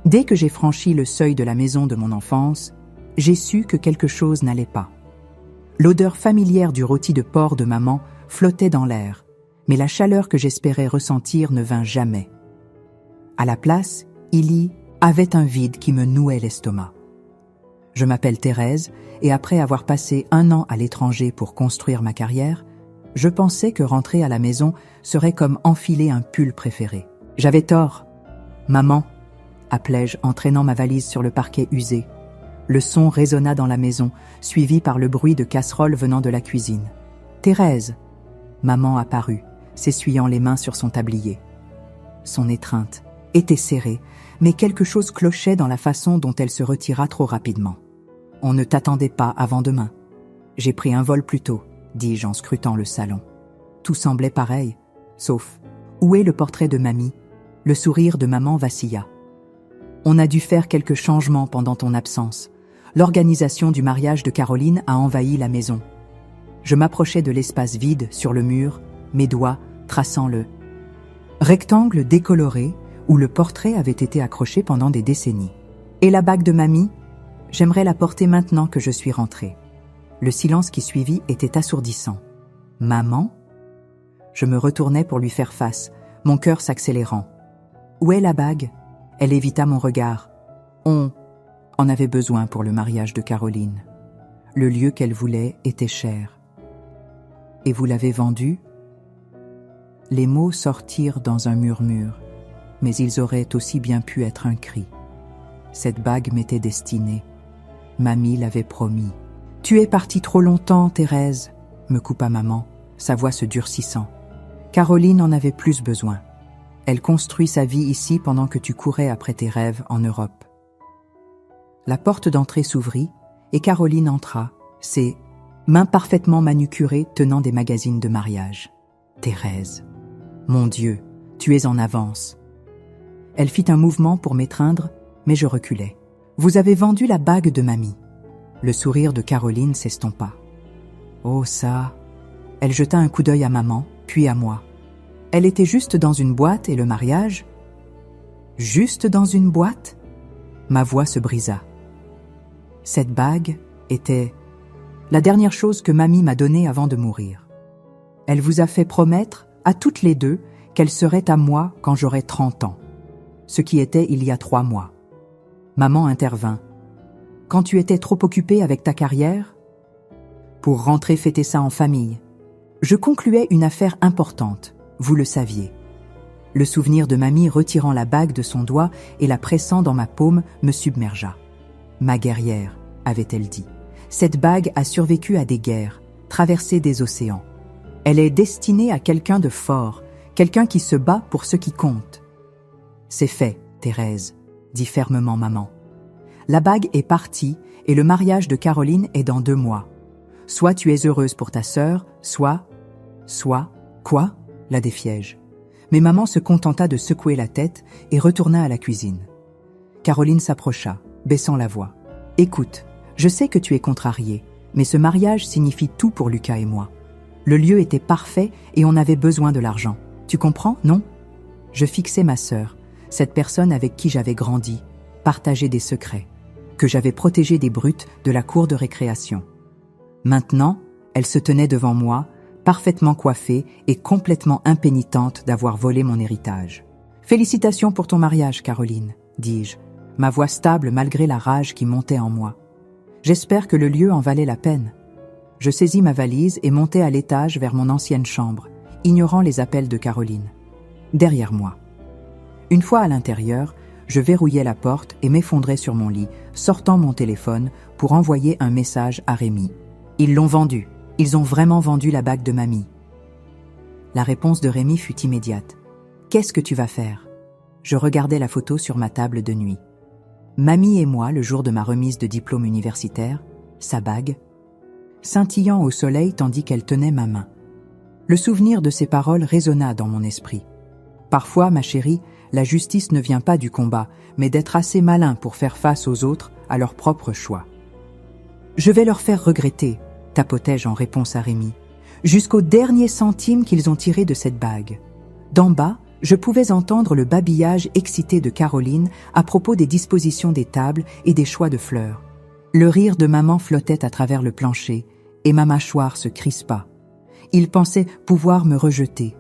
Dès que j'ai franchi le seuil de la maison de mon enfance, j'ai su que quelque chose n'allait pas. L'odeur familière du rôti de porc de maman flottait dans l'air, mais la chaleur que j'espérais ressentir ne vint jamais. À la place, il y avait un vide qui me nouait l'estomac. Je m'appelle Thérèse et après avoir passé 1 an à l'étranger pour construire ma carrière, je pensais que rentrer à la maison serait comme enfiler un pull préféré. J'avais tort. « Maman !» appelai-je en traînant ma valise sur le parquet usé. Le son résonna dans la maison, suivi par le bruit de casseroles venant de la cuisine. « Thérèse !» Maman apparut, s'essuyant les mains sur son tablier. Son étreinte était serrée, mais quelque chose clochait dans la façon dont elle se retira trop rapidement. « On ne t'attendait pas avant demain. »« J'ai pris un vol plus tôt, » dis-je en scrutant le salon. Tout semblait pareil, sauf « Où est le portrait de mamie ?» Le sourire de maman vacilla. « On a dû faire quelques changements pendant ton absence. L'organisation du mariage de Caroline a envahi la maison. » Je m'approchais de l'espace vide sur le mur, mes doigts traçant le rectangle décoloré où le portrait avait été accroché pendant des décennies. « Et la bague de mamie ? J'aimerais la porter maintenant que je suis rentrée. » Le silence qui suivit était assourdissant. « Maman ?» Je me retournai pour lui faire face, mon cœur s'accélérant. « Où est la bague ?» Elle évita mon regard. On en avait besoin pour le mariage de Caroline. Le lieu qu'elle voulait était cher. « Et vous l'avez vendue ?» Les mots sortirent dans un murmure, mais ils auraient aussi bien pu être un cri. Cette bague m'était destinée. Mamie l'avait promis. « Tu es partie trop longtemps, Thérèse !» me coupa maman, sa voix se durcissant. « Caroline en avait plus besoin. Elle construit sa vie ici pendant que tu courais après tes rêves en Europe. » La porte d'entrée s'ouvrit et Caroline entra, ses mains parfaitement manucurées tenant des magazines de mariage. « Thérèse, mon Dieu, tu es en avance. » Elle fit un mouvement pour m'étreindre, mais je reculai. « Vous avez vendu la bague de mamie. » Le sourire de Caroline s'estompa. « Oh ça !» Elle jeta un coup d'œil à maman, puis à moi. Elle était juste dans une boîte et le mariage ? Juste dans une boîte ? Ma voix se brisa. Cette bague était la dernière chose que mamie m'a donnée avant de mourir. Elle vous a fait promettre, à toutes les deux, qu'elle serait à moi quand j'aurais 30 ans. Ce qui était il y a 3 mois. Maman intervint. Quand tu étais trop occupée avec ta carrière ? Pour rentrer fêter ça en famille. Je concluais une affaire importante, vous le saviez. Le souvenir de mamie retirant la bague de son doigt et la pressant dans ma paume me submergea. Ma guerrière, avait-elle dit. Cette bague a survécu à des guerres, traversé des océans. Elle est destinée à quelqu'un de fort, quelqu'un qui se bat pour ce qui compte. C'est fait, Thérèse, dit fermement maman. La bague est partie et le mariage de Caroline est dans 2 mois. Soit tu es heureuse pour ta sœur, soit... Quoi ? La défiai-je. Mais maman se contenta de secouer la tête et retourna à la cuisine. Caroline s'approcha, baissant la voix. « Écoute, je sais que tu es contrariée, mais ce mariage signifie tout pour Lucas et moi. Le lieu était parfait et on avait besoin de l'argent. Tu comprends, non ?» Je fixai ma sœur, cette personne avec qui j'avais grandi, partagé des secrets, que j'avais protégé des brutes de la cour de récréation. Maintenant, elle se tenait devant moi, parfaitement coiffée et complètement impénitente d'avoir volé mon héritage. « Félicitations pour ton mariage, Caroline, » dis-je, ma voix stable malgré la rage qui montait en moi. « J'espère que le lieu en valait la peine. » Je saisis ma valise et montai à l'étage vers mon ancienne chambre, ignorant les appels de Caroline. Derrière moi. Une fois à l'intérieur, je verrouillai la porte et m'effondrai sur mon lit, sortant mon téléphone pour envoyer un message à Rémi. « Ils l'ont vendu. Ils ont vraiment vendu la bague de mamie. » La réponse de Rémi fut immédiate. « Qu'est-ce que tu vas faire ?» Je regardais la photo sur ma table de nuit. Mamie et moi, le jour de ma remise de diplôme universitaire, sa bague, scintillant au soleil tandis qu'elle tenait ma main. Le souvenir de ces paroles résonna dans mon esprit. Parfois, ma chérie, la justice ne vient pas du combat, mais d'être assez malin pour faire face aux autres à leurs propres choix. « Je vais leur faire regretter », tapotai-je en réponse à Rémi, « jusqu'au dernier centime qu'ils ont tiré de cette bague. D'en bas, Je pouvais entendre le babillage excité de Caroline à propos des dispositions des tables et des choix de fleurs. Le rire de maman flottait à travers le plancher et ma mâchoire se crispa. Il pensait pouvoir me rejeter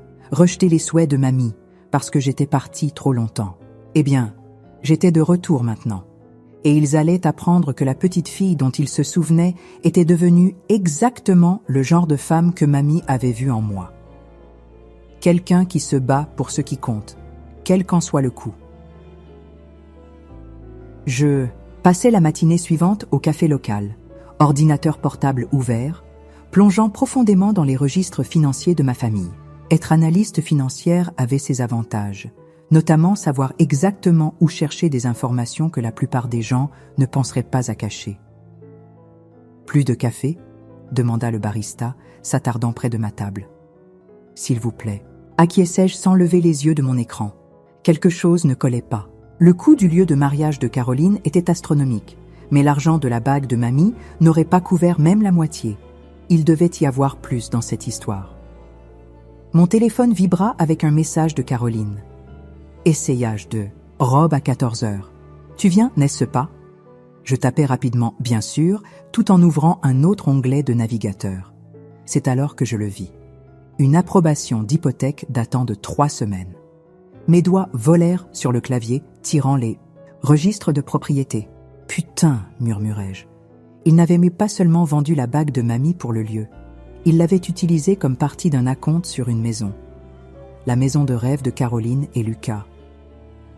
les souhaits de mamie, parce que j'étais partie trop longtemps. Eh bien, j'étais de retour maintenant. Et ils allaient apprendre que la petite fille dont ils se souvenaient était devenue exactement le genre de femme que mamie avait vu en moi. Quelqu'un qui se bat pour ce qui compte, quel qu'en soit le coût. Je passais la matinée suivante au café local, ordinateur portable ouvert, plongeant profondément dans les registres financiers de ma famille. Être analyste financière avait ses avantages, notamment savoir exactement où chercher des informations que la plupart des gens ne penseraient pas à cacher. « Plus de café ?» demanda le barista, s'attardant près de ma table. « S'il vous plaît. » Acquiesçai-je sans lever les yeux de mon écran. Quelque chose ne collait pas. Le coût du lieu de mariage de Caroline était astronomique, mais l'argent de la bague de mamie n'aurait pas couvert même la moitié. Il devait y avoir plus dans cette histoire. Mon téléphone vibra avec un message de Caroline. Essayage de robe à 14 heures. Tu viens, n'est-ce pas? Je tapais rapidement, bien sûr, tout en ouvrant un autre onglet de navigateur. C'est alors que je le vis. Une approbation d'hypothèque datant de 3 semaines. Mes doigts volèrent sur le clavier, tirant les registres de propriété. Putain, murmurai-je. Il n'avait pas seulement vendu la bague de mamie pour le lieu. Il l'avait utilisée comme partie d'un acompte sur une maison. La maison de rêve de Caroline et Lucas.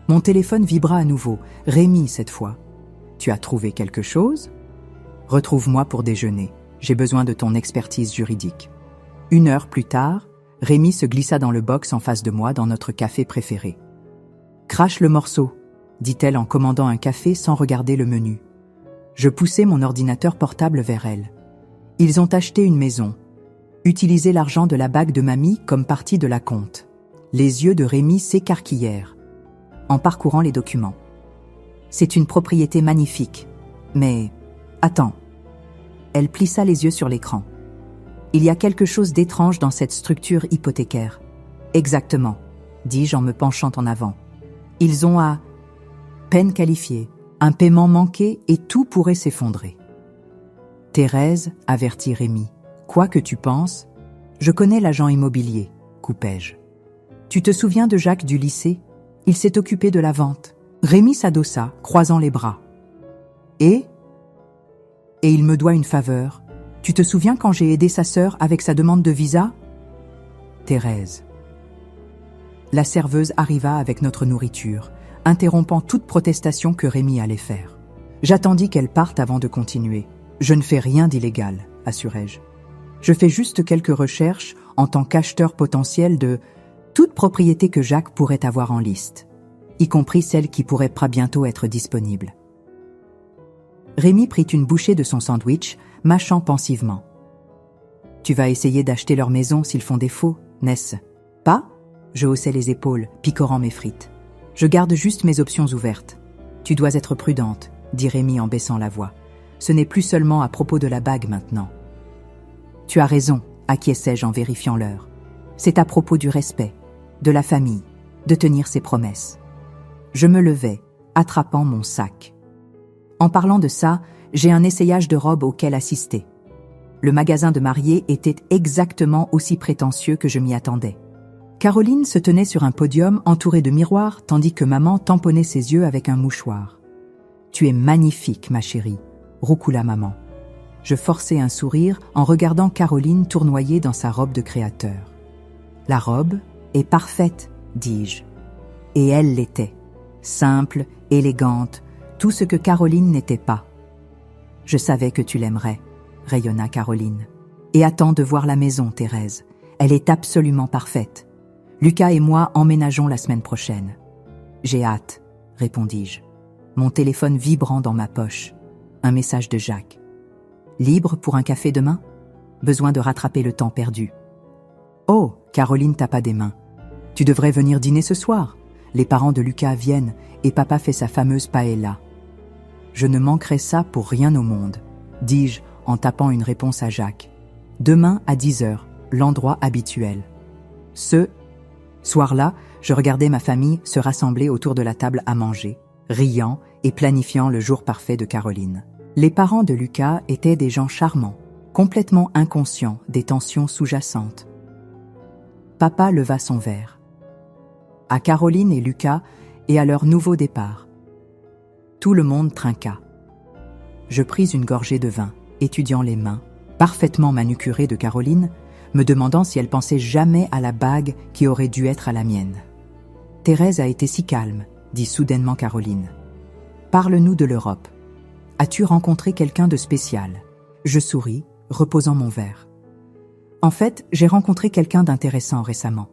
Mon téléphone vibra à nouveau. Rémi, cette fois. Tu as trouvé quelque chose? Retrouve-moi pour déjeuner. J'ai besoin de ton expertise juridique. 1 heure plus tard, Rémi se glissa dans le box en face de moi dans notre café préféré. Crache le morceau, dit-elle en commandant un café sans regarder le menu. Je poussai mon ordinateur portable vers elle. Ils ont acheté une maison. Utilisé l'argent de la bague de mamie comme partie de l'acompte. Les yeux de Rémi s'écarquillèrent en parcourant les documents. C'est une propriété magnifique. Mais, attends. Elle plissa les yeux sur l'écran. Il y a quelque chose d'étrange dans cette structure hypothécaire. Exactement, dis-je en me penchant en avant. Ils ont à peine qualifié, un paiement manqué et tout pourrait s'effondrer. Thérèse, avertit Rémi. Quoi que tu penses, je connais l'agent immobilier, coupai-je. Tu te souviens de Jacques du lycée? Il s'est occupé de la vente. Rémi s'adossa, croisant les bras. Et il me doit une faveur. Tu te souviens quand j'ai aidé sa sœur avec sa demande de visa? Thérèse. La serveuse arriva avec notre nourriture, interrompant toute protestation que Rémi allait faire. J'attendis qu'elle parte avant de continuer. Je ne fais rien d'illégal, assurai-je. Je fais juste quelques recherches en tant qu'acheteur potentiel de toute propriété que Jacques pourrait avoir en liste, y compris celle qui pourrait pas bientôt être disponible. Rémi prit une bouchée de son sandwich, mâchant pensivement. « Tu vas essayer d'acheter leur maison s'ils font défaut, n'est-ce pas ?» Je haussai les épaules, picorant mes frites. « Je garde juste mes options ouvertes. Tu dois être prudente, » dit Rémi en baissant la voix. « Ce n'est plus seulement à propos de la bague maintenant. » « Tu as raison, » acquiesçai-je en vérifiant l'heure. « C'est à propos du respect, de la famille, de tenir ses promesses. » Je me levai, attrapant mon sac. En parlant de ça, j'ai un essayage de robe auquel assister. Le magasin de mariés était exactement aussi prétentieux que je m'y attendais. Caroline se tenait sur un podium entouré de miroirs tandis que maman tamponnait ses yeux avec un mouchoir. « Tu es magnifique, ma chérie », roucoula maman. Je forçai un sourire en regardant Caroline tournoyer dans sa robe de créateur. « La robe est parfaite, dis-je. » Et elle l'était. Simple, élégante, tout ce que Caroline n'était pas. « Je savais que tu l'aimerais », rayonna Caroline. « Et attends de voir la maison, Thérèse. Elle est absolument parfaite. Lucas et moi emménageons la semaine prochaine. »« J'ai hâte », répondis-je. Mon téléphone vibrant dans ma poche. Un message de Jacques. « Libre pour un café demain? Besoin de rattraper le temps perdu. »« Oh !» Caroline tapa des mains. « Tu devrais venir dîner ce soir. Les parents de Lucas viennent et papa fait sa fameuse paella. »« Je ne manquerai ça pour rien au monde, » dis-je en tapant une réponse à Jacques. « Demain à 10 heures, l'endroit habituel. » Ce soir-là, je regardais ma famille se rassembler autour de la table à manger, riant et planifiant le jour parfait de Caroline. Les parents de Lucas étaient des gens charmants, complètement inconscients des tensions sous-jacentes. Papa leva son verre. À Caroline et Lucas et à leur nouveau départ. Tout le monde trinqua. Je pris une gorgée de vin, étudiant les mains, parfaitement manucurées de Caroline, me demandant si elle pensait jamais à la bague qui aurait dû être à la mienne. « Thérèse a été si calme, » dit soudainement Caroline. « Parle-nous de l'Europe. As-tu rencontré quelqu'un de spécial ?» Je souris, reposant mon verre. « En fait, j'ai rencontré quelqu'un d'intéressant récemment. »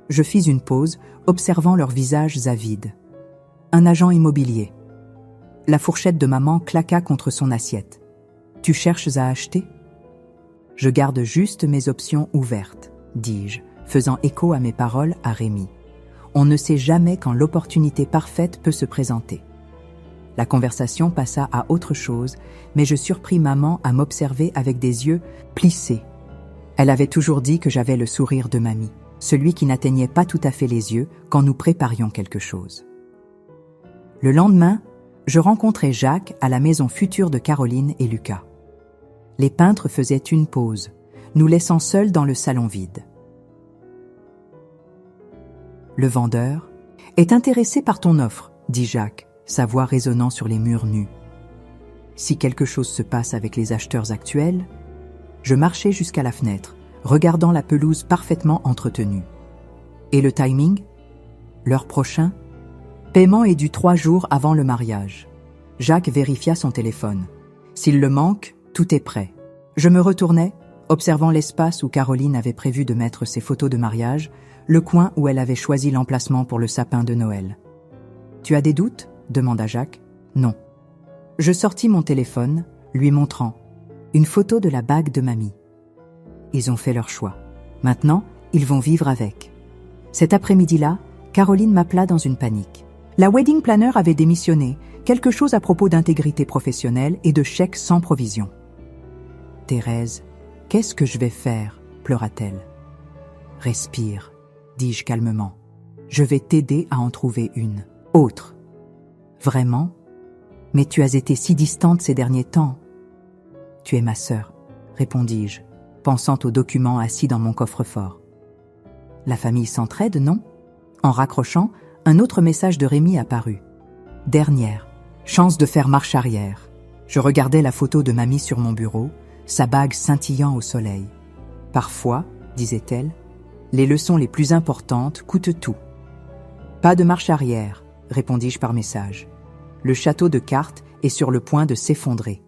Je fis une pause, observant leurs visages avides. Un agent immobilier. La fourchette de maman claqua contre son assiette. « Tu cherches à acheter ?» « Je garde juste mes options ouvertes, » dis-je, faisant écho à mes paroles à Rémi. « On ne sait jamais quand l'opportunité parfaite peut se présenter. » La conversation passa à autre chose, mais je surpris maman à m'observer avec des yeux plissés. Elle avait toujours dit que j'avais le sourire de mamie, celui qui n'atteignait pas tout à fait les yeux quand nous préparions quelque chose. Le lendemain, je rencontrai Jacques à la maison future de Caroline et Lucas. Les peintres faisaient une pause, nous laissant seuls dans le salon vide. Le vendeur est intéressé par ton offre, dit Jacques, sa voix résonnant sur les murs nus. Si quelque chose se passe avec les acheteurs actuels, je marchai jusqu'à la fenêtre, regardant la pelouse parfaitement entretenue. Et le timing ? L'heure prochain ? Paiement est dû 3 jours avant le mariage. Jacques vérifia son téléphone. S'il le manque, tout est prêt. Je me retournai, observant l'espace où Caroline avait prévu de mettre ses photos de mariage, le coin où elle avait choisi l'emplacement pour le sapin de Noël. « Tu as des doutes ?» demanda Jacques. « Non. » Je sortis mon téléphone, lui montrant une photo de la bague de mamie. Ils ont fait leur choix. Maintenant, ils vont vivre avec. Cet après-midi-là, Caroline m'appela dans une panique. La wedding planner avait démissionné, quelque chose à propos d'intégrité professionnelle et de chèques sans provision. « Thérèse, qu'est-ce que je vais faire ?» pleura-t-elle. « Respire, » dis-je calmement. « Je vais t'aider à en trouver une. Autre. »« Vraiment ? Mais tu as été si distante ces derniers temps. »« Tu es ma sœur, » répondis-je, pensant aux documents assis dans mon coffre-fort. « La famille s'entraide, non ?» En raccrochant, un autre message de Rémi apparut. « Dernière, chance de faire marche arrière. » Je regardais la photo de mamie sur mon bureau, sa bague scintillant au soleil. « Parfois, disait-elle, les leçons les plus importantes coûtent tout. »« Pas de marche arrière, » répondis-je par message. Le château de cartes est sur le point de s'effondrer.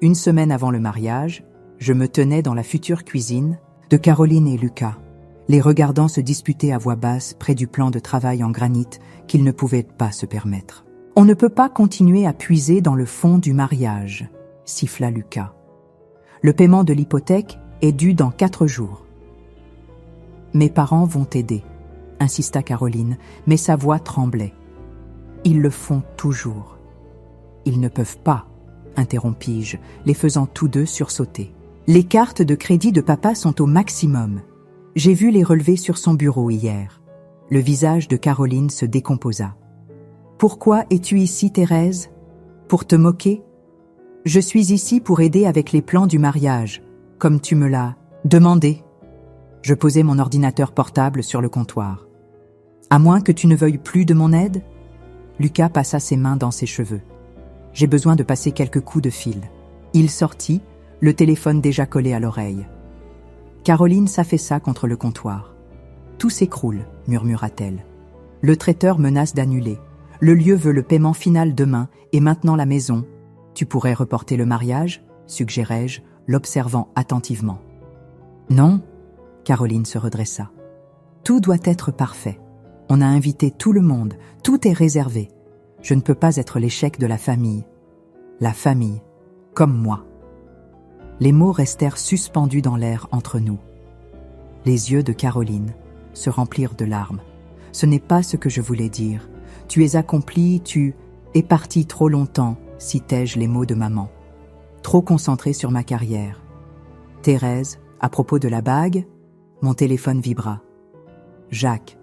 Une semaine avant le mariage, je me tenais dans la future cuisine de Caroline et Lucas, les regardant se disputer à voix basse près du plan de travail en granit qu'ils ne pouvaient pas se permettre. « On ne peut pas continuer à puiser dans le fond du mariage, » siffla Lucas. « Le paiement de l'hypothèque est dû dans 4 jours. »« Mes parents vont t'aider, » insista Caroline, mais sa voix tremblait. « Ils le font toujours. »« Ils ne peuvent pas, » interrompis-je, les faisant tous deux sursauter. « Les cartes de crédit de papa sont au maximum. J'ai vu les relever sur son bureau hier. » Le visage de Caroline se décomposa. « Pourquoi es-tu ici, Thérèse ? Pour te moquer ? Je suis ici pour aider avec les plans du mariage, comme tu me l'as demandé. » Je posai mon ordinateur portable sur le comptoir. « À moins que tu ne veuilles plus de mon aide ?» Lucas passa ses mains dans ses cheveux. « J'ai besoin de passer quelques coups de fil. » Il sortit, le téléphone déjà collé à l'oreille. Caroline s'affaissa contre le comptoir. « Tout s'écroule, » murmura-t-elle. « Le traiteur menace d'annuler. Le lieu veut le paiement final demain et maintenant la maison. Tu pourrais reporter le mariage ?» suggérai-je, l'observant attentivement. « Non », Caroline se redressa. « Tout doit être parfait. On a invité tout le monde, tout est réservé. Je ne peux pas être l'échec de la famille. La famille, comme moi. » Les mots restèrent suspendus dans l'air entre nous. Les yeux de Caroline se remplirent de larmes. « Ce n'est pas ce que je voulais dire. Tu es accompli, tu es parti trop longtemps, citai-je les mots de maman. Trop concentré sur ma carrière. Thérèse, à propos de la bague, mon téléphone vibra. Jacques.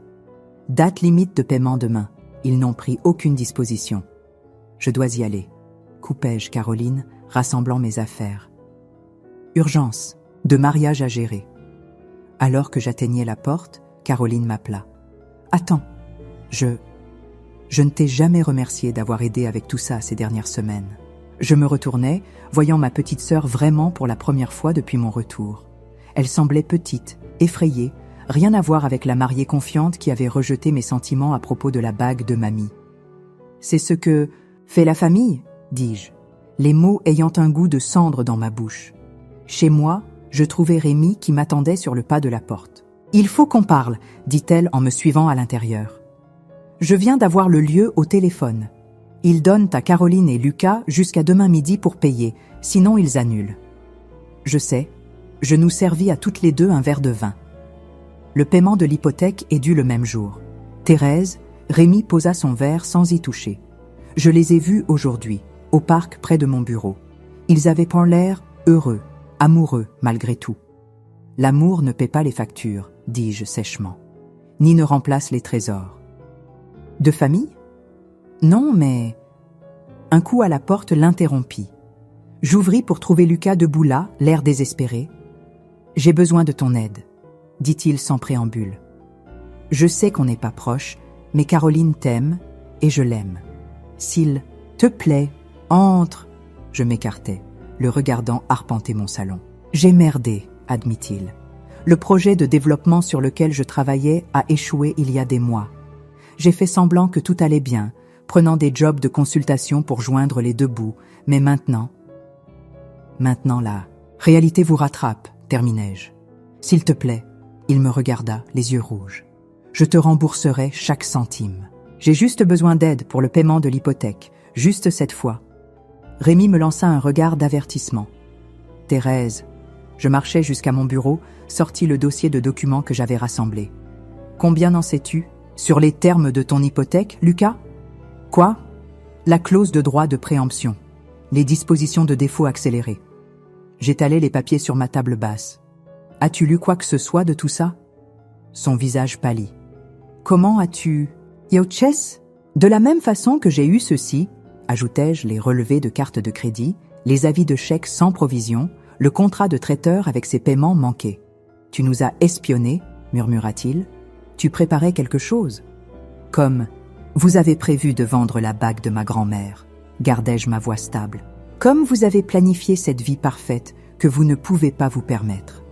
Date limite de paiement demain. Ils n'ont pris aucune disposition. Je dois y aller. Coupai-je, Caroline, rassemblant mes affaires. Urgence, de mariage à gérer. Alors que j'atteignais la porte, Caroline m'appela. Attends, je ne t'ai jamais remercié d'avoir aidé avec tout ça ces dernières semaines. Je me retournai, voyant ma petite sœur vraiment pour la première fois depuis mon retour. Elle semblait petite, effrayée, rien à voir avec la mariée confiante qui avait rejeté mes sentiments à propos de la bague de mamie. C'est ce que fait la famille, dis-je, les mots ayant un goût de cendre dans ma bouche. Chez moi, je trouvais Rémi qui m'attendait sur le pas de la porte. « Il faut qu'on parle », dit-elle en me suivant à l'intérieur. « Je viens d'avoir le lieu au téléphone. Ils donnent à Caroline et Lucas jusqu'à demain midi pour payer, sinon ils annulent. » Je sais, je nous servis à toutes les deux un verre de vin. Le paiement de l'hypothèque est dû le même jour. Thérèse, Rémi posa son verre sans y toucher. Je les ai vus aujourd'hui, au parc près de mon bureau. Ils avaient pour l'air heureux, amoureux malgré tout. L'amour ne paie pas les factures, dis-je sèchement, ni ne remplace les trésors. De famille ? Non, mais... Un coup à la porte l'interrompit. J'ouvris pour trouver Lucas debout là, l'air désespéré. « J'ai besoin de ton aide », dit-il sans préambule. « Je sais qu'on n'est pas proches, mais Caroline t'aime et je l'aime. S'il te plaît, entre !» Je m'écartai, le regardant arpenter mon salon. « J'ai merdé », admit-il. « Le projet de développement sur lequel je travaillais a échoué il y a des mois. J'ai fait semblant que tout allait bien, prenant des jobs de consultation pour joindre les deux bouts, mais maintenant, la réalité vous rattrape, terminai-je. S'il te plaît, il me regarda, les yeux rouges. Je te rembourserai chaque centime. J'ai juste besoin d'aide pour le paiement de l'hypothèque, juste cette fois. Rémi me lança un regard d'avertissement. Thérèse, je marchais jusqu'à mon bureau, sortis le dossier de documents que j'avais rassemblé. Combien en sais-tu? Sur les termes de ton hypothèque, Lucas? Quoi? La clause de droit de préemption. Les dispositions de défaut accélérées. J'étalai les papiers sur ma table basse. As-tu lu quoi que ce soit de tout ça? Son visage pâlit. Comment as-tu... Yoches? De la même façon que j'ai eu ceci, ajoutai-je, les relevés de cartes de crédit, les avis de chèques sans provision, le contrat de traiteur avec ses paiements manqués. Tu nous as espionnés, murmura-t-il. Tu préparais quelque chose. Comme... Vous avez prévu de vendre la bague de ma grand-mère, gardai-je ma voix stable. Comme vous avez planifié cette vie parfaite que vous ne pouvez pas vous permettre.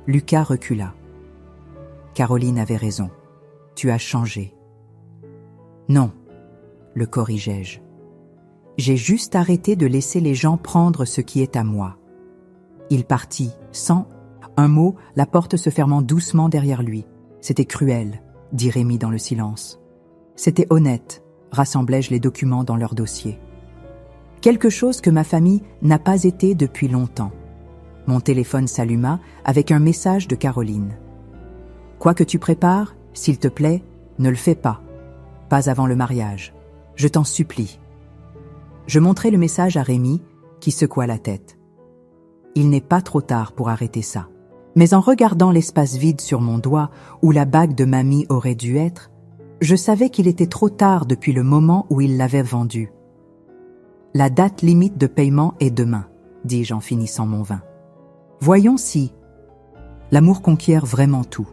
Lucas recula. Caroline avait raison. Tu as changé. Non, le corrigeai-je. J'ai juste arrêté de laisser les gens prendre ce qui est à moi. Il partit, sans un mot, la porte se fermant doucement derrière lui. C'était cruel, dit Rémi dans le silence. C'était honnête, rassemblai-je les documents dans leur dossier. Quelque chose que ma famille n'a pas été depuis longtemps. Mon téléphone s'alluma avec un message de Caroline. Quoi que tu prépares, s'il te plaît, ne le fais pas. Pas avant le mariage. Je t'en supplie. Je montrai le message à Rémi, qui secoua la tête. Il n'est pas trop tard pour arrêter ça. Mais en regardant l'espace vide sur mon doigt où la bague de mamie aurait dû être, je savais qu'il était trop tard depuis le moment où il l'avait vendue. La date limite de paiement est demain, dis-je en finissant mon vin. Voyons si l'amour conquiert vraiment tout.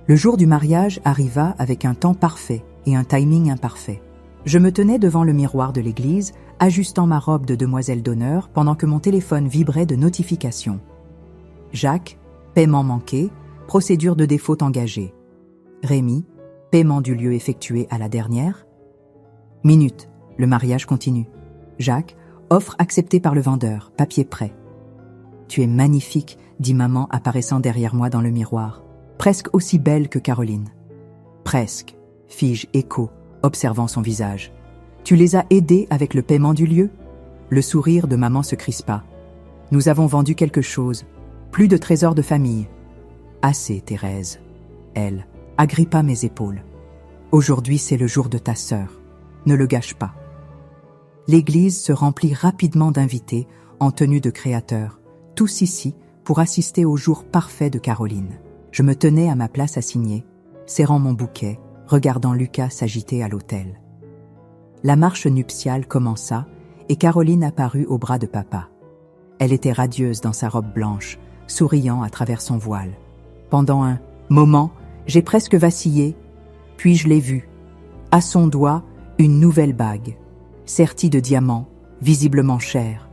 Le jour du mariage arriva avec un temps parfait et un timing imparfait. Je me tenais devant le miroir de l'église, ajustant ma robe de demoiselle d'honneur pendant que mon téléphone vibrait de notifications. Jacques, paiement manqué, procédure de défaut engagée. Rémi, paiement du lieu effectué à la dernière. Minute, le mariage continue. Jacques, offre acceptée par le vendeur, papier prêt. Tu es magnifique, dit maman apparaissant derrière moi dans le miroir. Presque aussi belle que Caroline. Presque, fis-je écho, observant son visage. Tu les as aidés avec le paiement du lieu? Le sourire de maman se crispa. Nous avons vendu quelque chose. Plus de trésors de famille. Assez, Thérèse. Elle agrippa mes épaules. Aujourd'hui, c'est le jour de ta sœur. Ne le gâche pas. L'église se remplit rapidement d'invités en tenue de créateurs, tous ici pour assister au jour parfait de Caroline. Je me tenais à ma place assignée, serrant mon bouquet, regardant Lucas s'agiter à l'autel. La marche nuptiale commença et Caroline apparut au bras de papa. Elle était radieuse dans sa robe blanche, souriant à travers son voile. Pendant un moment, j'ai presque vacillé, puis je l'ai vue. À son doigt, une nouvelle bague, sertie de diamants, visiblement chère.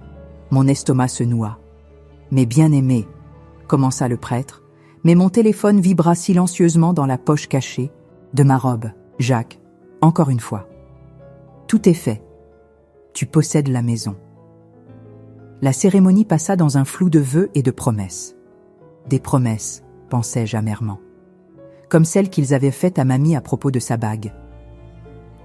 Mon estomac se noua. « Mais bien-aimé », commença le prêtre, mais mon téléphone vibra silencieusement dans la poche cachée de ma robe. « Jacques, encore une fois. Tout est fait. Tu possèdes la maison. » La cérémonie passa dans un flou de vœux et de promesses. Des promesses, pensai-je amèrement, comme celles qu'ils avaient faites à mamie à propos de sa bague.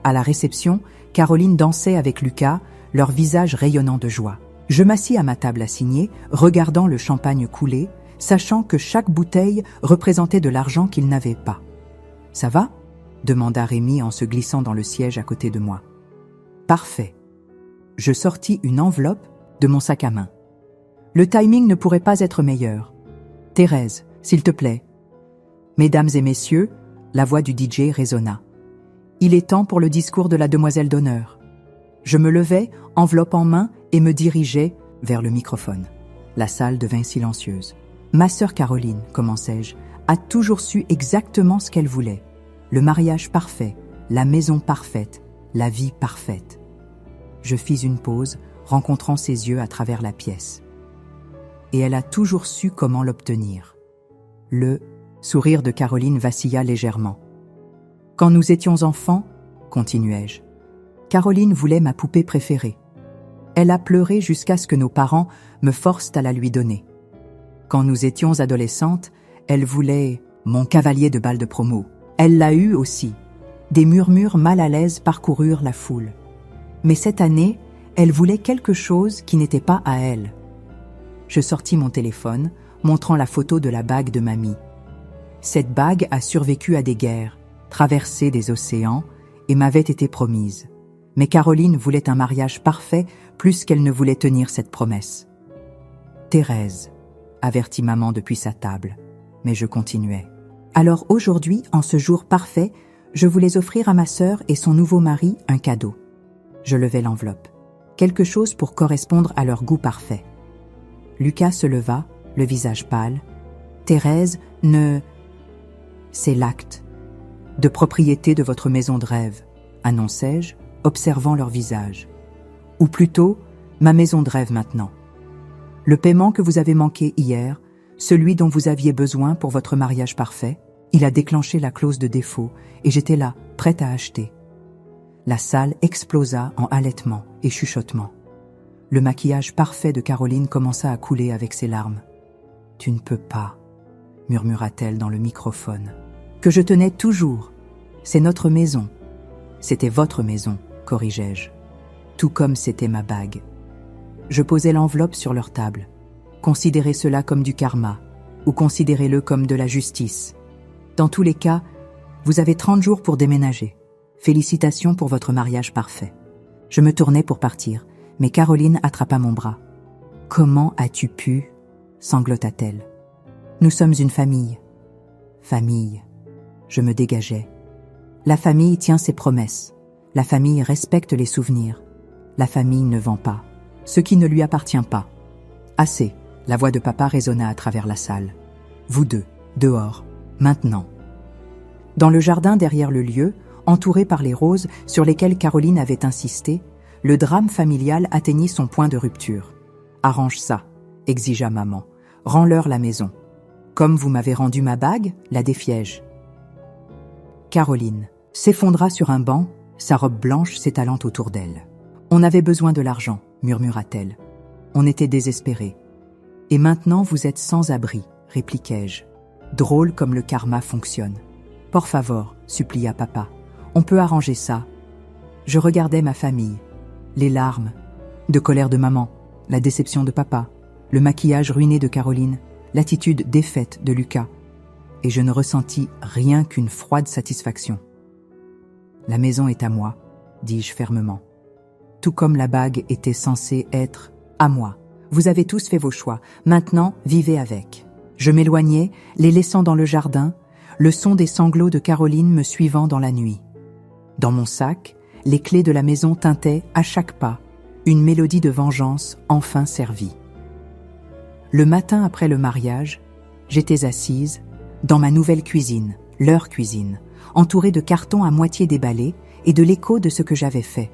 À la réception, Caroline dansait avec Lucas, leur visage rayonnant de joie. Je m'assis à ma table à signer, regardant le champagne couler, sachant que chaque bouteille représentait de l'argent qu'ils n'avaient pas. « Ça va ?» demanda Rémi en se glissant dans le siège à côté de moi. « Parfait. » Je sortis une enveloppe de mon sac à main. Le timing ne pourrait pas être meilleur. « Thérèse, s'il te plaît. » Mesdames et messieurs, la voix du DJ résonna. Il est temps pour le discours de la demoiselle d'honneur. Je me levai, enveloppe en main, et me dirigeai vers le microphone. La salle devint silencieuse. Ma sœur Caroline, commençai-je, a toujours su exactement ce qu'elle voulait. Le mariage parfait, la maison parfaite, la vie parfaite. Je fis une pause, rencontrant ses yeux à travers la pièce. Et elle a toujours su comment l'obtenir. Le sourire de Caroline vacilla légèrement. Quand nous étions enfants, continuai-je, Caroline voulait ma poupée préférée. Elle a pleuré jusqu'à ce que nos parents me forcent à la lui donner. Quand nous étions adolescentes, elle voulait mon cavalier de bal de promo. Elle l'a eu aussi. Des murmures mal à l'aise parcoururent la foule. Mais cette année, elle voulait quelque chose qui n'était pas à elle. Je sortis mon téléphone, montrant la photo de la bague de mamie. Cette bague a survécu à des guerres, traversé des océans et m'avait été promise. Mais Caroline voulait un mariage parfait plus qu'elle ne voulait tenir cette promesse. « Thérèse », avertit maman depuis sa table, mais je continuais. « Alors aujourd'hui, en ce jour parfait, je voulais offrir à ma sœur et son nouveau mari un cadeau. » Je levai l'enveloppe. Quelque chose pour correspondre à leur goût parfait. Lucas se leva, le visage pâle. « Thérèse, ne... » « C'est l'acte de propriété de votre maison de rêve, » annonçai-je, observant leur visage. « Ou plutôt, ma maison de rêve maintenant. Le paiement que vous avez manqué hier, celui dont vous aviez besoin pour votre mariage parfait, il a déclenché la clause de défaut et j'étais là, prête à acheter. » La salle explosa en halètements et chuchotements. Le maquillage parfait de Caroline commença à couler avec ses larmes. « Tu ne peux pas, » murmura-t-elle dans le microphone. « Que je tenais toujours. C'est notre maison. » « C'était votre maison, corrigeai-je. Tout comme c'était ma bague. Je posai l'enveloppe sur leur table. Considérez cela comme du karma, ou considérez-le comme de la justice. Dans tous les cas, vous avez 30 jours pour déménager. Félicitations pour votre mariage parfait. Je me tournai pour partir, mais Caroline attrapa mon bras. « Comment as-tu pu ?» sanglota-t-elle. « Nous sommes une famille. » « Famille. » Je me dégageai. La famille tient ses promesses. La famille respecte les souvenirs. La famille ne vend pas ce qui ne lui appartient pas. Assez, la voix de papa résonna à travers la salle. Vous deux, dehors, maintenant. Dans le jardin derrière le lieu, entouré par les roses sur lesquelles Caroline avait insisté, le drame familial atteignit son point de rupture. Arrange ça, exigea maman. Rends-leur la maison. Comme vous m'avez rendu ma bague, la défiai-je. Caroline s'effondra sur un banc, sa robe blanche s'étalant autour d'elle. « On avait besoin de l'argent, » murmura-t-elle. On était désespérés. « Et maintenant vous êtes sans abri, » répliquai-je. Drôle comme le karma fonctionne. « Por favor, » supplia papa. « On peut arranger ça. » Je regardais ma famille. Les larmes, de colère de maman, la déception de papa, le maquillage ruiné de Caroline, l'attitude défaite de Lucas. Et je ne ressentis rien qu'une froide satisfaction. « La maison est à moi, » dis-je fermement. Tout comme la bague était censée être à moi. Vous avez tous fait vos choix, maintenant vivez avec. Je m'éloignai, les laissant dans le jardin, le son des sanglots de Caroline me suivant dans la nuit. Dans mon sac, les clés de la maison tintaient à chaque pas, une mélodie de vengeance enfin servie. Le matin après le mariage, j'étais assise dans ma nouvelle cuisine, leur cuisine, entourée de cartons à moitié déballés et de l'écho de ce que j'avais fait.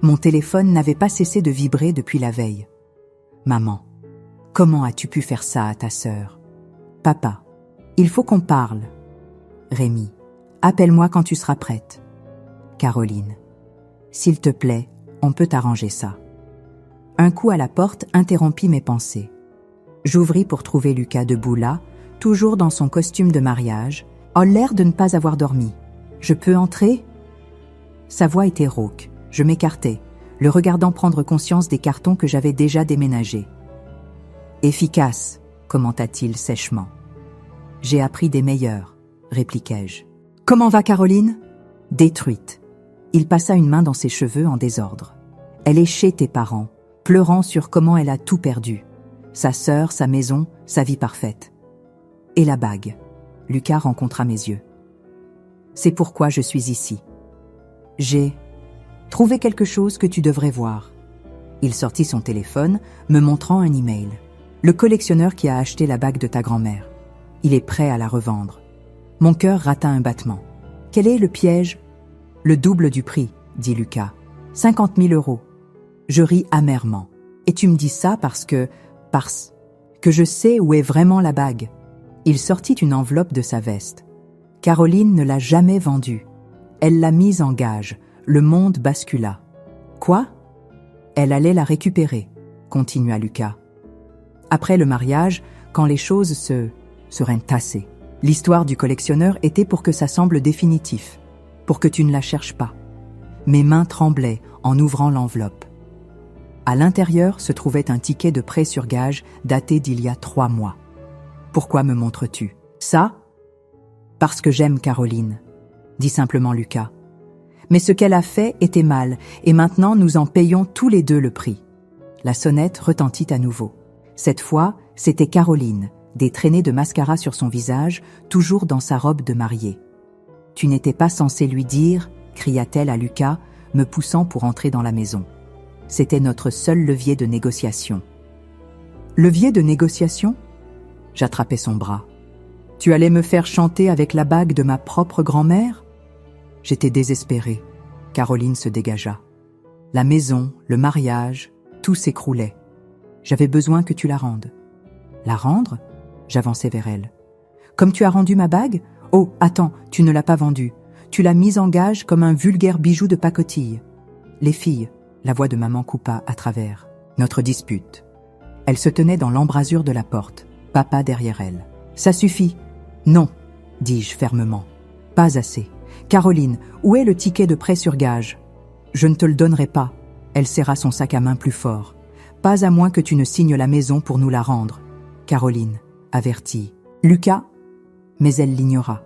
Mon téléphone n'avait pas cessé de vibrer depuis la veille. « Maman, comment as-tu pu faire ça à ta sœur ? » « Papa, il faut qu'on parle. » « Rémi, appelle-moi quand tu seras prête. » « Caroline, s'il te plaît, on peut arranger ça. » Un coup à la porte interrompit mes pensées. J'ouvris pour trouver Lucas debout là, toujours dans son costume de mariage, en l'air de ne pas avoir dormi. « Je peux entrer ?» Sa voix était rauque. Je m'écartai, le regardant prendre conscience des cartons que j'avais déjà déménagés. « Efficace !» commenta-t-il sèchement. « J'ai appris des meilleurs, » répliquai-je. « Comment va Caroline ?» Détruite. Il passa une main dans ses cheveux en désordre. « Elle est chez tes parents, pleurant sur comment elle a tout perdu. Sa sœur, sa maison, sa vie parfaite. » Et la bague. Lucas rencontra mes yeux. « C'est pourquoi je suis ici. J'ai trouvé quelque chose que tu devrais voir. » Il sortit son téléphone, me montrant un email. « Le collectionneur qui a acheté la bague de ta grand-mère. Il est prêt à la revendre. » Mon cœur rata un battement. « Quel est le piège ?»« Le double du prix, » dit Lucas. « 50 000 €. » Je ris amèrement. « Et tu me dis ça parce que je sais où est vraiment la bague. » Il sortit une enveloppe de sa veste. « Caroline ne l'a jamais vendue. Elle l'a mise en gage. Le monde bascula. »« Quoi ?»« Elle allait la récupérer, » continua Lucas. Après le mariage, quand les choses se seraient tassées, l'histoire du collectionneur était pour que ça semble définitif, pour que tu ne la cherches pas. Mes mains tremblaient en ouvrant l'enveloppe. À l'intérieur se trouvait un ticket de prêt sur gage daté d'il y a 3 mois. « Pourquoi me montres-tu ça ?»« Parce que j'aime Caroline, » dit simplement Lucas. Mais ce qu'elle a fait était mal, et maintenant nous en payons tous les deux le prix. La sonnette retentit à nouveau. Cette fois, c'était Caroline, des traînées de mascara sur son visage, toujours dans sa robe de mariée. « Tu n'étais pas censé lui dire » cria-t-elle à Lucas, me poussant pour entrer dans la maison. C'était notre seul levier de négociation. « Levier de négociation ?» J'attrapai son bras. « Tu allais me faire chanter avec la bague de ma propre grand-mère ?» J'étais désespérée. Caroline se dégagea. La maison, le mariage, tout s'écroulait. J'avais besoin que tu la rendes. La rendre ? J'avançai vers elle. Comme tu as rendu ma bague ? Oh, attends, tu ne l'as pas vendue. Tu l'as mise en gage comme un vulgaire bijou de pacotille. Les filles, la voix de maman coupa à travers. Notre dispute. Elle se tenait dans l'embrasure de la porte, papa derrière elle. Ça suffit. Non, dis-je fermement. Pas assez. Caroline, où est le ticket de prêt sur gage ? Je ne te le donnerai pas. Elle serra son sac à main plus fort. Pas à moins que tu ne signes la maison pour nous la rendre. Caroline, avertit. Lucas ? Mais elle l'ignora.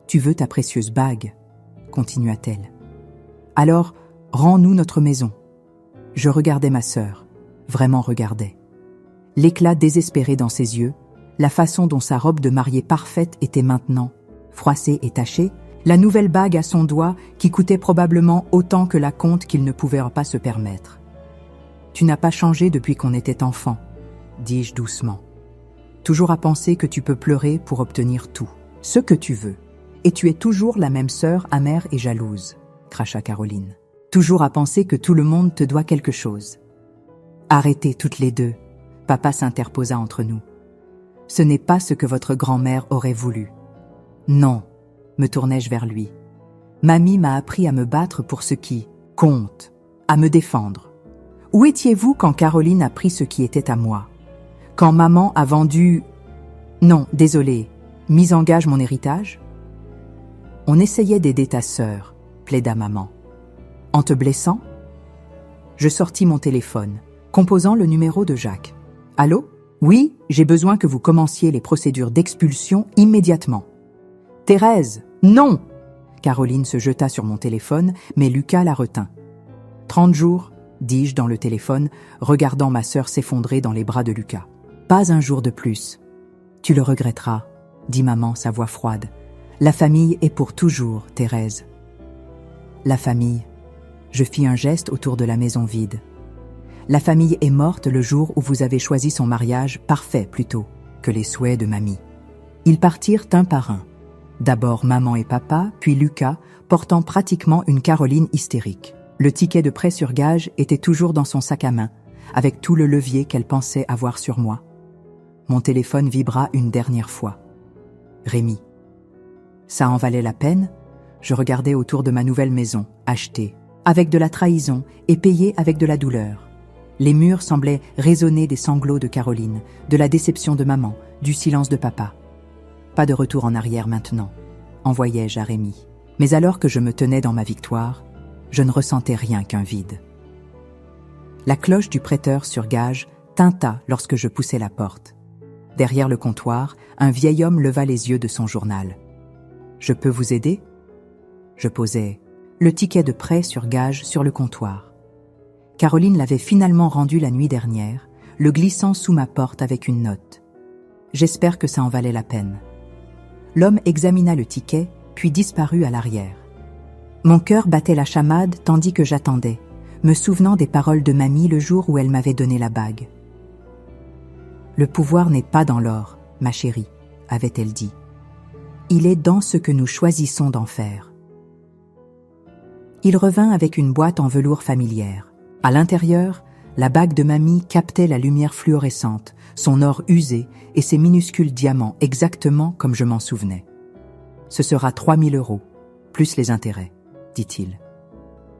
Tu veux ta précieuse bague ? Continua-t-elle. Alors, rends-nous notre maison. Je regardais ma sœur, vraiment regardais. L'éclat désespéré dans ses yeux, la façon dont sa robe de mariée parfaite était maintenant, froissée et tachée, la nouvelle bague à son doigt qui coûtait probablement autant que la compte qu'il ne pouvait pas se permettre. « Tu n'as pas changé depuis qu'on était enfant, » dis-je doucement. « Toujours à penser que tu peux pleurer pour obtenir tout, ce que tu veux. Et tu es toujours la même sœur amère et jalouse, » cracha Caroline. « Toujours à penser que tout le monde te doit quelque chose. » « Arrêtez toutes les deux, » papa s'interposa entre nous. « Ce n'est pas ce que votre grand-mère aurait voulu. »« Non, » me tournai-je vers lui. « Mamie m'a appris à me battre pour ce qui compte, à me défendre. Où étiez-vous quand Caroline a pris ce qui était à moi? Quand maman a vendu... Non, désolé, mis en gage mon héritage? » « On essayait d'aider ta sœur, » plaida maman. « En te blessant ?» Je sortis mon téléphone, composant le numéro de Jacques. « Allô? Oui, j'ai besoin que vous commenciez les procédures d'expulsion immédiatement. »« Thérèse, non !» Caroline se jeta sur mon téléphone, mais Lucas la retint. « 30 jours, » dis-je dans le téléphone, regardant ma sœur s'effondrer dans les bras de Lucas. « Pas un jour de plus. »« Tu le regretteras, » dit maman, sa voix froide. La famille est pour toujours, Thérèse. La famille. Je fis un geste autour de la maison vide. La famille est morte le jour où vous avez choisi son mariage, parfait plutôt, que les souhaits de mamie. Ils partirent un par un. D'abord maman et papa, puis Lucas, portant pratiquement une Caroline hystérique. Le ticket de prêt sur gage était toujours dans son sac à main, avec tout le levier qu'elle pensait avoir sur moi. Mon téléphone vibra une dernière fois. Rémi. Ça en valait la peine? Je regardais autour de ma nouvelle maison, achetée, avec de la trahison et payée avec de la douleur. Les murs semblaient résonner des sanglots de Caroline, de la déception de maman, du silence de papa. Pas de retour en arrière maintenant, envoyai-je à Rémi. Mais alors que je me tenais dans ma victoire, je ne ressentais rien qu'un vide. La cloche du prêteur sur gage tinta lorsque je poussai la porte. Derrière le comptoir, un vieil homme leva les yeux de son journal. « Je peux vous aider ?» Je posai le ticket de prêt sur gage sur le comptoir. Caroline l'avait finalement rendu la nuit dernière, le glissant sous ma porte avec une note. J'espère que ça en valait la peine. L'homme examina le ticket, puis disparut à l'arrière. Mon cœur battait la chamade tandis que j'attendais, me souvenant des paroles de mamie le jour où elle m'avait donné la bague. « Le pouvoir n'est pas dans l'or, ma chérie, » avait-elle dit. « Il est dans ce que nous choisissons d'en faire. » Il revint avec une boîte en velours familière. À l'intérieur, la bague de mamie captait la lumière fluorescente, son or usé et ses minuscules diamants exactement comme je m'en souvenais. « Ce sera 3 000 €, plus les intérêts, » dit-il.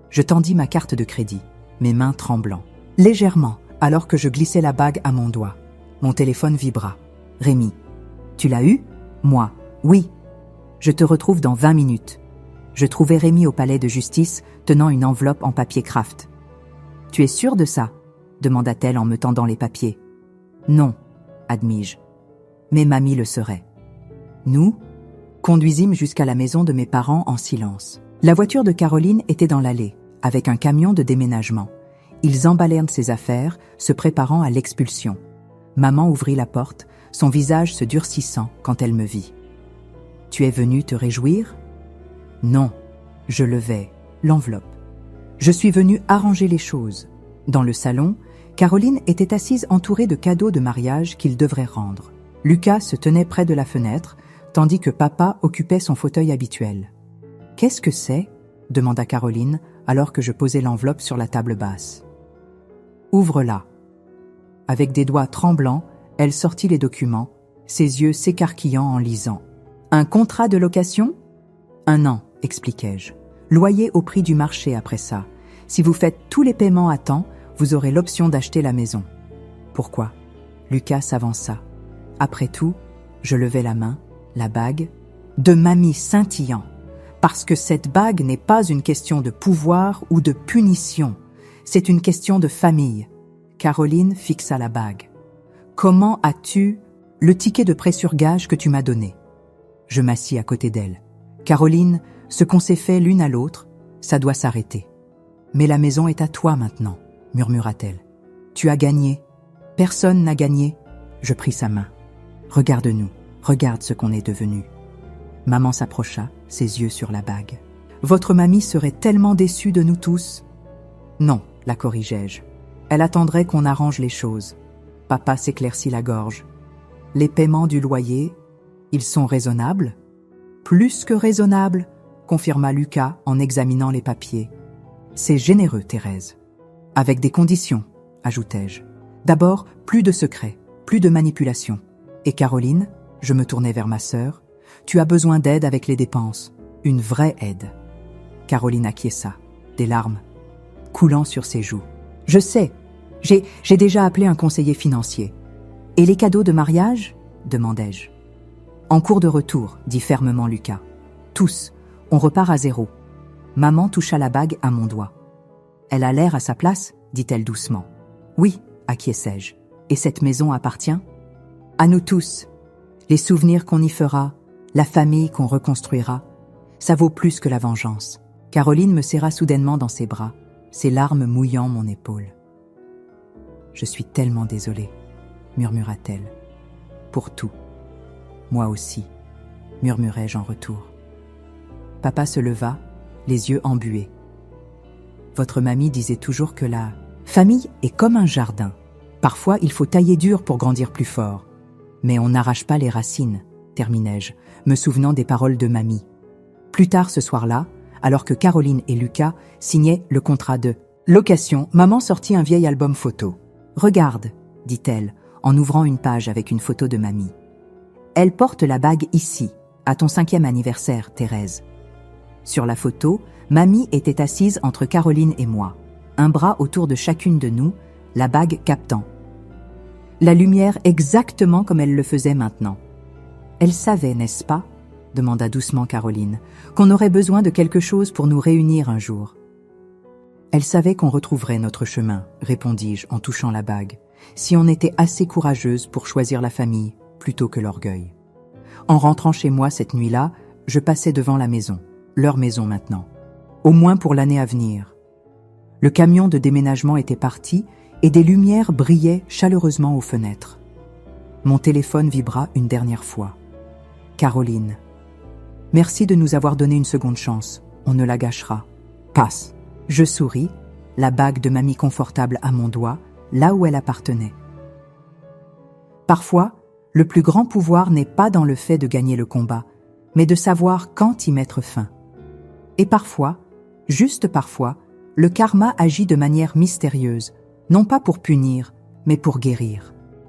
Je tendis ma carte de crédit, mes mains tremblant. Légèrement, alors que je glissais la bague à mon doigt. Mon téléphone vibra. « Rémi, tu l'as eu ?» Moi, « Oui. Je te retrouve dans 20 minutes. » Je trouvai Rémi au palais de justice, tenant une enveloppe en papier craft. « Tu es sûr de ça ?» demanda-t-elle en me tendant les papiers. « Non, » admis-je. Mais mamie le serait. Nous conduisîmes jusqu'à la maison de mes parents en silence. La voiture de Caroline était dans l'allée, avec un camion de déménagement. Ils emballèrent ses affaires, se préparant à l'expulsion. Maman ouvrit la porte, son visage se durcissant quand elle me vit. « Tu es venue te réjouir ?» « Non. » Je levai l'enveloppe. Je suis venue arranger les choses. Dans le salon, Caroline était assise entourée de cadeaux de mariage qu'il devrait rendre. Lucas se tenait près de la fenêtre, tandis que papa occupait son fauteuil habituel. « Qu'est-ce que c'est ?» demanda Caroline, alors que je posais l'enveloppe sur la table basse. « Ouvre-la. » Avec des doigts tremblants, elle sortit les documents, ses yeux s'écarquillant en lisant. « Un contrat de location ? » « 1 an, expliquai-je. Loyer au prix du marché après ça. Si vous faites tous les paiements à temps, vous aurez l'option d'acheter la maison. » Pourquoi ? Lucas s'avança. Après tout, je levai la main, la bague, de mamie scintillant. Parce que cette bague n'est pas une question de pouvoir ou de punition. C'est une question de famille. Caroline fixa la bague. « Comment as-tu le ticket de prêt sur gage que tu m'as donné ?» Je m'assis à côté d'elle. « Caroline, ce qu'on s'est fait l'une à l'autre, ça doit s'arrêter. Mais la maison est à toi maintenant, » murmura-t-elle. « Tu as gagné. Personne n'a gagné. » Je pris sa main. « Regarde-nous, regarde ce qu'on est devenu. » Maman s'approcha, ses yeux sur la bague. « Votre mamie serait tellement déçue de nous tous. » « Non, » la corrigeai-je. « Elle attendrait qu'on arrange les choses. » Papa s'éclaircit la gorge. « Les paiements du loyer, ils sont raisonnables ?»« Plus que raisonnables, » confirma Lucas en examinant les papiers. « C'est généreux, Thérèse. »« Avec des conditions, » ajoutai-je. « D'abord, plus de secrets, plus de manipulation. Et Caroline, je me tournai vers ma sœur, tu as besoin d'aide avec les dépenses, une vraie aide. » Caroline acquiesça, des larmes coulant sur ses joues. « Je sais, j'ai déjà appelé un conseiller financier. »« Et les cadeaux de mariage ?» demandai-je. « En cours de retour, » dit fermement Lucas. « Tous, on repart à 0. » Maman toucha la bague à mon doigt. « Elle a l'air à sa place ?» dit-elle doucement. « Oui, » acquiesçai-je. « Et cette maison appartient ?»« À nous tous. Les souvenirs qu'on y fera, la famille qu'on reconstruira, ça vaut plus que la vengeance. » Caroline me serra soudainement dans ses bras, ses larmes mouillant mon épaule. « Je suis tellement désolée, » murmura-t-elle. « Pour tout. Moi aussi. » murmurai-je en retour. Papa se leva, les yeux embués. Votre mamie disait toujours que la famille est comme un jardin. Parfois, il faut tailler dur pour grandir plus fort. Mais on n'arrache pas les racines, terminai-je, me souvenant des paroles de mamie. Plus tard ce soir-là, alors que Caroline et Lucas signaient le contrat de location, maman sortit un vieil album photo. « Regarde », dit-elle, en ouvrant une page avec une photo de mamie. « Elle porte la bague ici, à ton 5e anniversaire, Thérèse. » Sur la photo, mamie était assise entre Caroline et moi, un bras autour de chacune de nous, la bague captant. La lumière exactement comme elle le faisait maintenant. Elle savait, n'est-ce pas, demanda doucement Caroline, qu'on aurait besoin de quelque chose pour nous réunir un jour. Elle savait qu'on retrouverait notre chemin, répondis-je en touchant la bague, si on était assez courageuse pour choisir la famille plutôt que l'orgueil. En rentrant chez moi cette nuit-là, je passais devant la maison, leur maison maintenant, au moins pour l'année à venir. Le camion de déménagement était parti et des lumières brillaient chaleureusement aux fenêtres. Mon téléphone vibra une dernière fois. Caroline. Merci de nous avoir donné une seconde chance. On ne la gâchera. Passe. Je souris, la bague de mamie confortable à mon doigt, là où elle appartenait. Parfois, le plus grand pouvoir n'est pas dans le fait de gagner le combat, mais de savoir quand y mettre fin. Et parfois, juste parfois, le karma agit de manière mystérieuse, non pas pour punir, mais pour guérir.